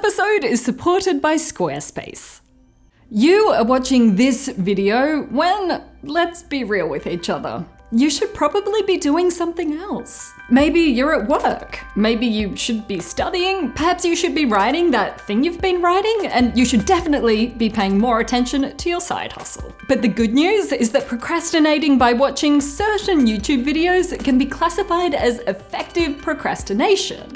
episode is supported by Squarespace. You are watching this video when, let's be real with each other, you should probably be doing something else. Maybe you're at work. Maybe you should be studying. Perhaps you should be writing that thing you've been writing, and you should definitely be paying more attention to your side hustle. But the good news is that procrastinating by watching certain YouTube videos can be classified as effective procrastination.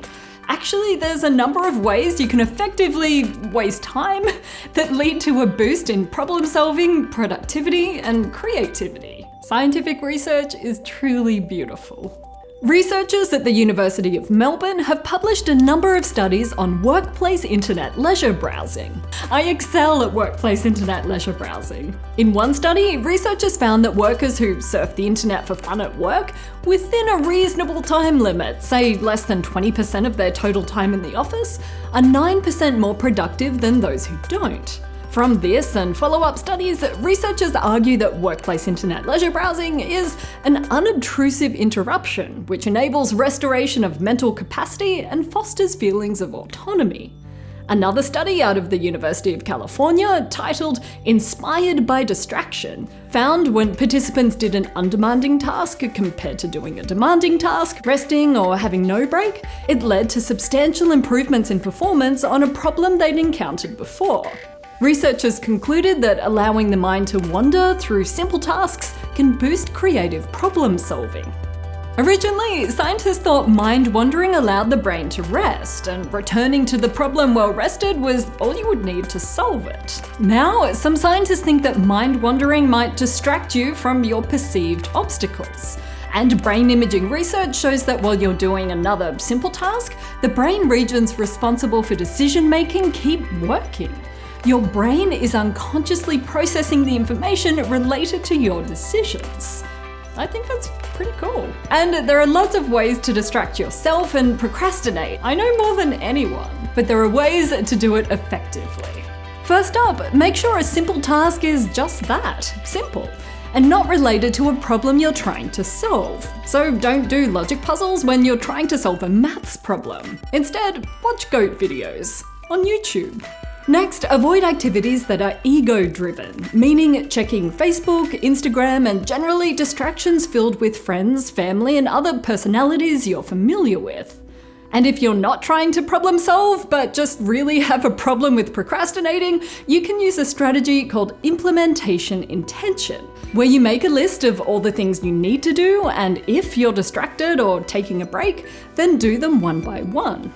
Actually, there's a number of ways you can effectively waste time that lead to a boost in problem solving, productivity, and creativity. Scientific research is truly beautiful. Researchers at the University of Melbourne have published a number of studies on workplace internet leisure browsing. I excel at workplace internet leisure browsing. In one study, researchers found that workers who surf the internet for fun at work within a reasonable time limit, say less than 20% of their total time in the office, are 9% more productive than those who don't. From this and follow-up studies, researchers argue that workplace internet leisure browsing is an unobtrusive interruption which enables restoration of mental capacity and fosters feelings of autonomy. Another study out of the University of California, titled Inspired by Distraction, found when participants did an undemanding task compared to doing a demanding task, resting or having no break, it led to substantial improvements in performance on a problem they'd encountered before. Researchers concluded that allowing the mind to wander through simple tasks can boost creative problem solving. Originally, scientists thought mind wandering allowed the brain to rest, and returning to the problem well rested was all you would need to solve it. Now, some scientists think that mind wandering might distract you from your perceived obstacles. And brain imaging research shows that while you're doing another simple task, the brain regions responsible for decision making keep working. Your brain is unconsciously processing the information related to your decisions. I think that's pretty cool. And there are lots of ways to distract yourself and procrastinate. I know more than anyone, but there are ways to do it effectively. First up, make sure a simple task is just that, simple, and not related to a problem you're trying to solve. So don't do logic puzzles when you're trying to solve a maths problem. Instead, watch goat videos on YouTube. Next, avoid activities that are ego-driven, meaning checking Facebook, Instagram, and generally distractions filled with friends, family, and other personalities you're familiar with. And if you're not trying to problem solve, but just really have a problem with procrastinating, you can use a strategy called implementation intention, where you make a list of all the things you need to do, and if you're distracted or taking a break, then do them one by one.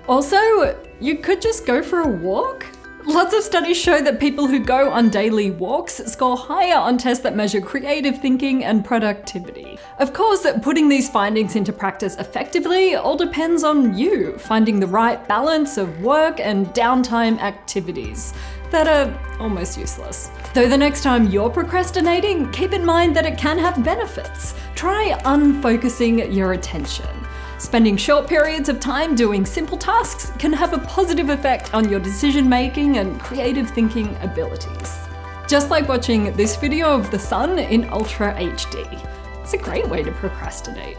Also, you could just go for a walk. Lots of studies show that people who go on daily walks score higher on tests that measure creative thinking and productivity. Of course, putting these findings into practice effectively all depends on you finding the right balance of work and downtime activities that are almost useless. Though the next time you're procrastinating, keep in mind that it can have benefits. Try unfocusing your attention. Spending short periods of time doing simple tasks can have a positive effect on your decision-making and creative thinking abilities. Just like watching this video of the sun in Ultra HD. It's a great way to procrastinate.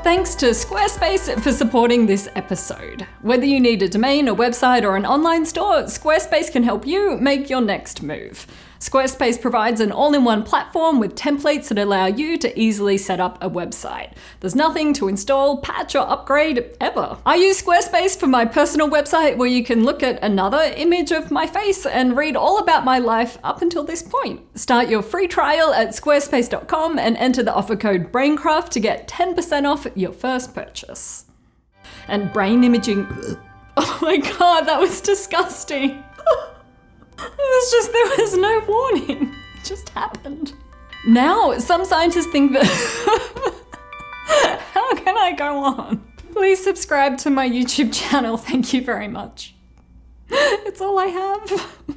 Thanks to Squarespace for supporting this episode. Whether you need a domain, a website, or an online store, Squarespace can help you make your next move. Squarespace provides an all-in-one platform with templates that allow you to easily set up a website. There's nothing to install, patch, or upgrade ever. I use Squarespace for my personal website where you can look at another image of my face and read all about my life up until this point. Start your free trial at squarespace.com and enter the offer code BrainCraft to get 10% off your first purchase. And brain imaging... Oh my god, that was disgusting. There was no warning. It just happened. Now, some scientists think that... How can I go on? Please subscribe to my YouTube channel. Thank you very much. It's all I have.